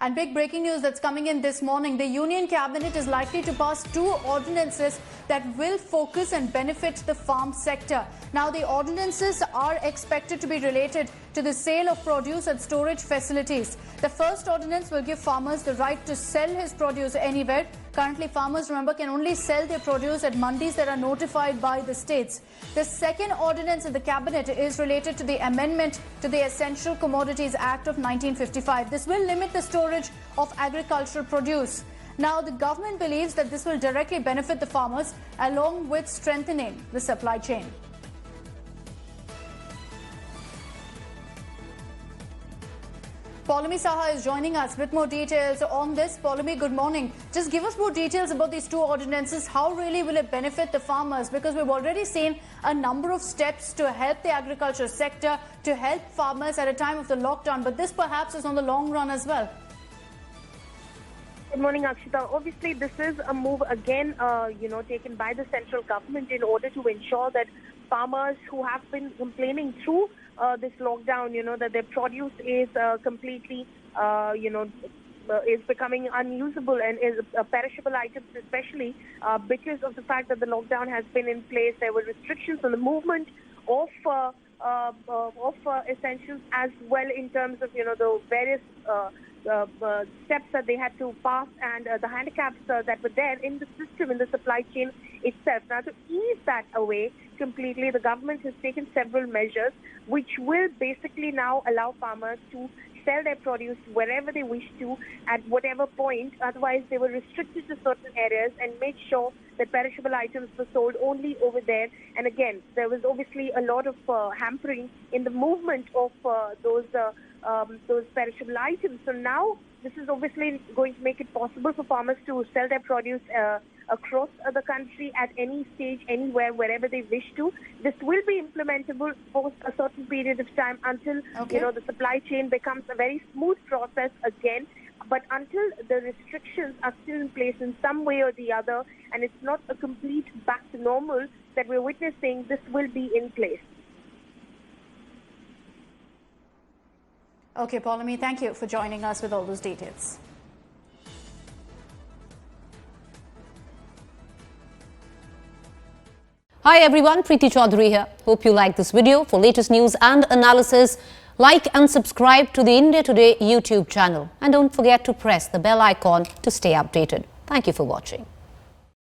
And big breaking news that's coming in this morning. The Union Cabinet is likely to pass 2 ordinances that will focus and benefit the farm sector. Now, the ordinances are expected to be related to the sale of produce at storage facilities. The first ordinance will give farmers the right to sell his produce anywhere. Currently, farmers, remember, can only sell their produce at mandis that are notified by the states. The second ordinance in the cabinet is related to the amendment to the Essential Commodities Act of 1955. This will limit the storage of agricultural produce. Now, the government believes that this will directly benefit the farmers along with strengthening the supply chain. Poulomi Saha is joining us with more details on this. Poulomi, good morning. Just give us more details about these 2 ordinances. How really will it benefit the farmers? Because we've already seen a number of steps to help the agriculture sector, to help farmers at a time of the lockdown. But this perhaps is on the long run as well. Good morning, Akshita. Obviously, this is a move again, taken by the central government in order to ensure that farmers who have been complaining through this lockdown, that their produce is completely, is becoming unusable and is perishable items, especially because of the fact that the lockdown has been in place. There were restrictions on the movement of essentials as well in terms of, the various steps that they had to pass and the handicaps that were there in the system, in the supply chain itself. Now, to ease that away completely, the government has taken several measures which will basically now allow farmers to sell their produce wherever they wish to, at whatever point. Otherwise, they were restricted to certain areas and made sure that perishable items were sold only over there. And again, there was obviously a lot of hampering in the movement of those perishable items. So now this is obviously going to make it possible for farmers to sell their produce across the country at any stage, anywhere, wherever they wish to. This will be implementable for a certain period of time until, the supply chain becomes a very smooth process again. But until the restrictions are still in place in some way or the other, and it's not a complete back to normal that we're witnessing, this will be in place. Okay, Poulomi, thank you for joining us with all those details. Hi everyone, Preeti Chaudhary here. Hope you like this video. For latest news and analysis, like and subscribe to the India Today YouTube channel. And don't forget to press the bell icon to stay updated. Thank you for watching.